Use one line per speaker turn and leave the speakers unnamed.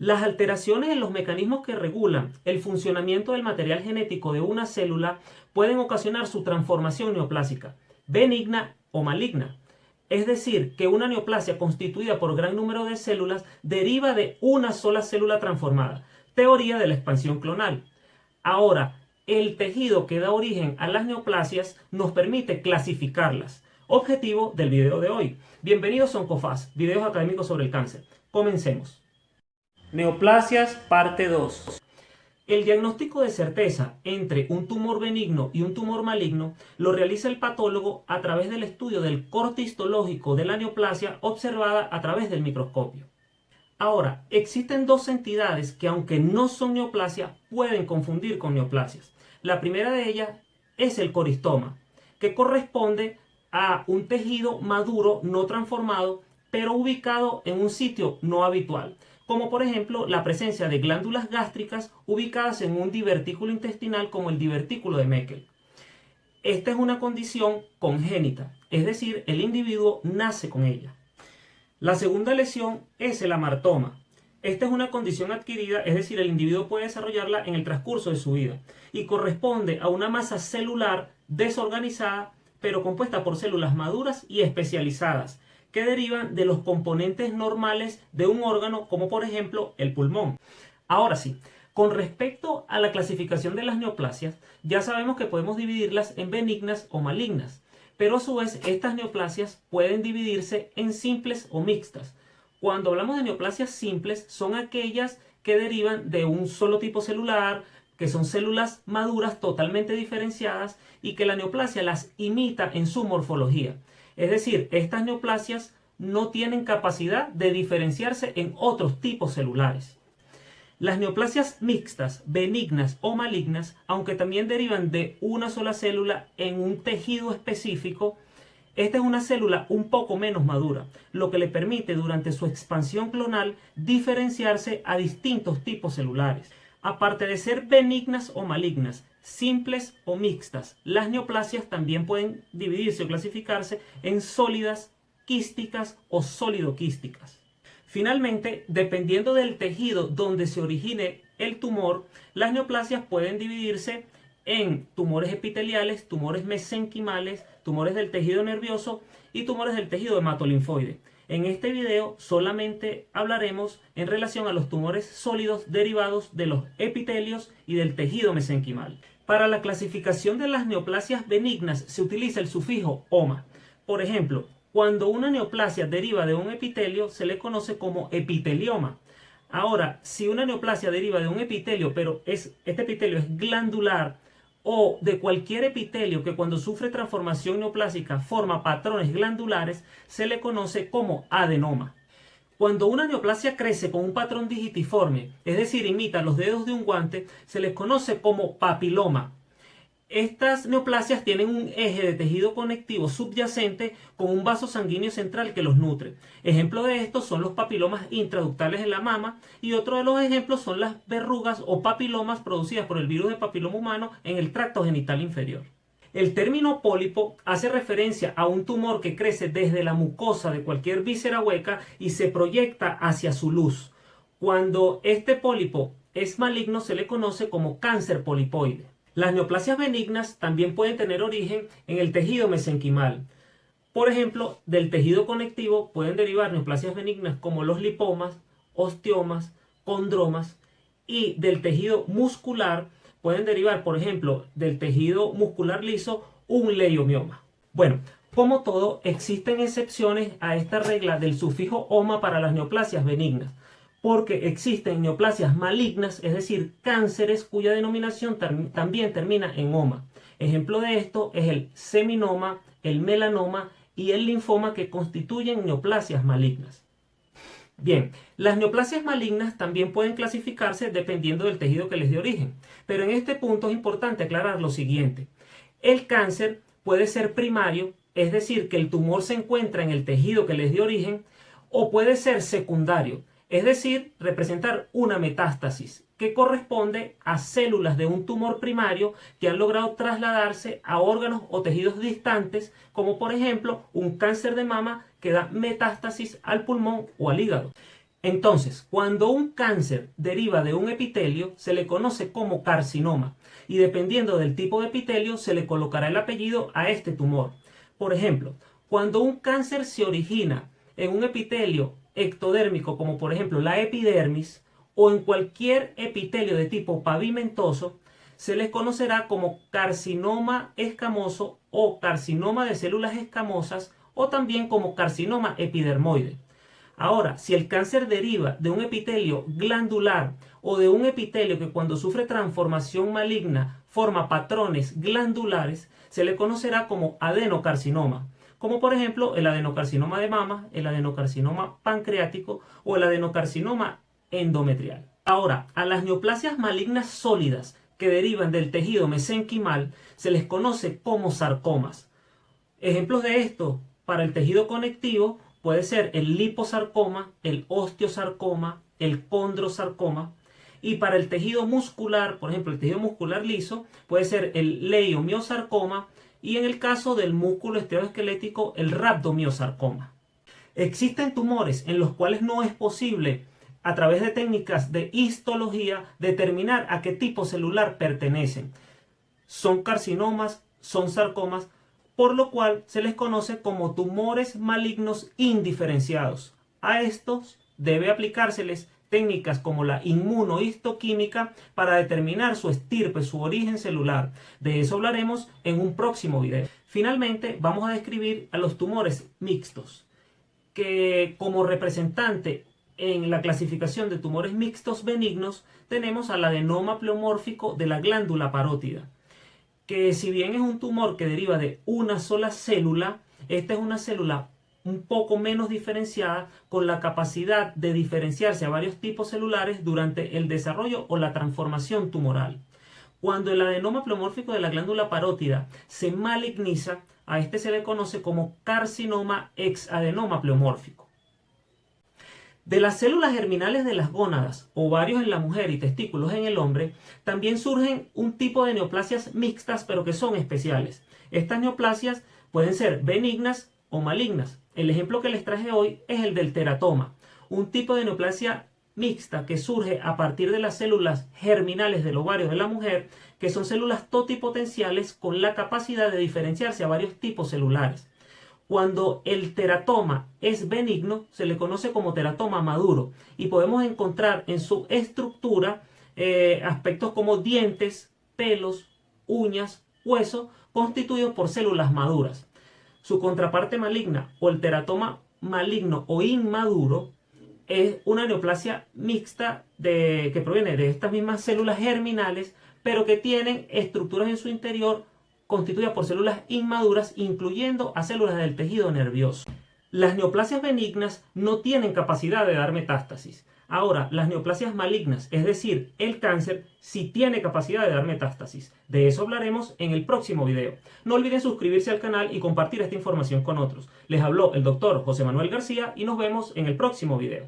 Las alteraciones en los mecanismos que regulan el funcionamiento del material genético de una célula pueden ocasionar su transformación neoplásica, benigna o maligna. Es decir, que una neoplasia constituida por gran número de células deriva de una sola célula transformada. Teoría de la expansión clonal. Ahora, el tejido que da origen a las neoplasias nos permite clasificarlas. Objetivo del video de hoy. Bienvenidos a Oncofast, videos académicos sobre el cáncer. Comencemos. Neoplasias, parte 2. El diagnóstico de certeza entre un tumor benigno y un tumor maligno lo realiza el patólogo a través del estudio del corte histológico de la neoplasia observada a través del microscopio. Ahora, existen dos entidades que, aunque no son neoplasia, pueden confundir con neoplasias. La primera de ellas es el coristoma, que corresponde a un tejido maduro no transformado, pero ubicado en un sitio no habitual, como por ejemplo la presencia de glándulas gástricas ubicadas en un divertículo intestinal como el divertículo de Meckel. Esta es una condición congénita, es decir, el individuo nace con ella. La segunda lesión es el amartoma. Esta es una condición adquirida, es decir, el individuo puede desarrollarla en el transcurso de su vida y corresponde a una masa celular desorganizada, pero compuesta por células maduras y especializadas, que derivan de los componentes normales de un órgano, como por ejemplo el pulmón. Ahora sí, con respecto a la clasificación de las neoplasias, ya sabemos que podemos dividirlas en benignas o malignas. Pero a su vez, estas neoplasias pueden dividirse en simples o mixtas. Cuando hablamos de neoplasias simples, son aquellas que derivan de un solo tipo celular, que son células maduras totalmente diferenciadas y que la neoplasia las imita en su morfología. Es decir, estas neoplasias no tienen capacidad de diferenciarse en otros tipos celulares. Las neoplasias mixtas, benignas o malignas, aunque también derivan de una sola célula en un tejido específico, esta es una célula un poco menos madura, lo que le permite durante su expansión clonal diferenciarse a distintos tipos celulares. Aparte de ser benignas o malignas, simples o mixtas, las neoplasias también pueden dividirse o clasificarse en sólidas, quísticas o sólido-quísticas. Finalmente, dependiendo del tejido donde se origine el tumor, las neoplasias pueden dividirse en tumores epiteliales, tumores mesenquimales, tumores del tejido nervioso y tumores del tejido hematolinfoide. En este video solamente hablaremos en relación a los tumores sólidos derivados de los epitelios y del tejido mesenquimal. Para la clasificación de las neoplasias benignas se utiliza el sufijo oma. Por ejemplo, cuando una neoplasia deriva de un epitelio, se le conoce como epitelioma. Ahora, si una neoplasia deriva de un epitelio, pero este epitelio es glandular, o de cualquier epitelio que cuando sufre transformación neoplásica forma patrones glandulares, se le conoce como adenoma. Cuando una neoplasia crece con un patrón digitiforme, es decir, imita los dedos de un guante, se les conoce como papiloma. Estas neoplasias tienen un eje de tejido conectivo subyacente con un vaso sanguíneo central que los nutre. Ejemplo de estos son los papilomas intraductales en la mama y otro de los ejemplos son las verrugas o papilomas producidas por el virus de papiloma humano en el tracto genital inferior. El término pólipo hace referencia a un tumor que crece desde la mucosa de cualquier víscera hueca y se proyecta hacia su luz. Cuando este pólipo es maligno se le conoce como cáncer polipoide. Las neoplasias benignas también pueden tener origen en el tejido mesenquimal. Por ejemplo, del tejido conectivo pueden derivar neoplasias benignas como los lipomas, osteomas, condromas, y del tejido muscular pueden derivar, por ejemplo, del tejido muscular liso, un leiomioma. Bueno, como todo, existen excepciones a esta regla del sufijo oma para las neoplasias benignas, porque existen neoplasias malignas, es decir, cánceres cuya denominación también termina en oma. Ejemplo de esto es el seminoma, el melanoma y el linfoma, que constituyen neoplasias malignas. Bien, las neoplasias malignas también pueden clasificarse dependiendo del tejido que les dé origen, pero en este punto es importante aclarar lo siguiente. El cáncer puede ser primario, es decir, que el tumor se encuentra en el tejido que les dio origen, o puede ser secundario, es decir, representar una metástasis que corresponde a células de un tumor primario que han logrado trasladarse a órganos o tejidos distantes, como por ejemplo un cáncer de mama que da metástasis al pulmón o al hígado. Entonces, cuando un cáncer deriva de un epitelio, se le conoce como carcinoma y dependiendo del tipo de epitelio se le colocará el apellido a este tumor. Por ejemplo, cuando un cáncer se origina en un epitelio ectodérmico, como por ejemplo la epidermis, o en cualquier epitelio de tipo pavimentoso, se les conocerá como carcinoma escamoso o carcinoma de células escamosas o también como carcinoma epidermoide. Ahora, si el cáncer deriva de un epitelio glandular o de un epitelio que cuando sufre transformación maligna forma patrones glandulares, se le conocerá como adenocarcinoma, como por ejemplo el adenocarcinoma de mama, el adenocarcinoma pancreático o el adenocarcinoma endometrial. Ahora, a las neoplasias malignas sólidas que derivan del tejido mesenquimal se les conoce como sarcomas. Ejemplos de esto para el tejido conectivo puede ser el liposarcoma, el osteosarcoma, el condrosarcoma. Y para el tejido muscular, por ejemplo, el tejido muscular liso, puede ser el leiomiosarcoma y en el caso del músculo esteroesquelético, el rhabdomiosarcoma. Existen tumores en los cuales no es posible, a través de técnicas de histología, determinar a qué tipo celular pertenecen. Son carcinomas, son sarcomas, por lo cual se les conoce como tumores malignos indiferenciados. A estos debe aplicárseles técnicas como la inmunohistoquímica para determinar su estirpe, su origen celular. De eso hablaremos en un próximo video. Finalmente, vamos a describir a los tumores mixtos, que como representante en la clasificación de tumores mixtos benignos tenemos al adenoma pleomórfico de la glándula parótida, que si bien es un tumor que deriva de una sola célula, esta es una célula un poco menos diferenciada, con la capacidad de diferenciarse a varios tipos celulares durante el desarrollo o la transformación tumoral. Cuando el adenoma pleomórfico de la glándula parótida se maligniza, a este se le conoce como carcinoma exadenoma pleomórfico. De las células germinales de las gónadas, ovarios en la mujer y testículos en el hombre, también surgen un tipo de neoplasias mixtas, pero que son especiales. Estas neoplasias pueden ser benignas o malignas. El ejemplo que les traje hoy es el del teratoma, un tipo de neoplasia mixta que surge a partir de las células germinales del ovario de la mujer, que son células totipotenciales con la capacidad de diferenciarse a varios tipos celulares. Cuando el teratoma es benigno, se le conoce como teratoma maduro y podemos encontrar en su estructura aspectos como dientes, pelos, uñas, hueso, constituidos por células maduras. Su contraparte maligna o el teratoma maligno o inmaduro es una neoplasia mixta que proviene de estas mismas células germinales, pero que tienen estructuras en su interior constituida por células inmaduras, incluyendo a células del tejido nervioso. Las neoplasias benignas no tienen capacidad de dar metástasis. Ahora, las neoplasias malignas, es decir, el cáncer, sí tiene capacidad de dar metástasis. De eso hablaremos en el próximo video. No olviden suscribirse al canal y compartir esta información con otros. Les habló el doctor José Manuel García y nos vemos en el próximo video.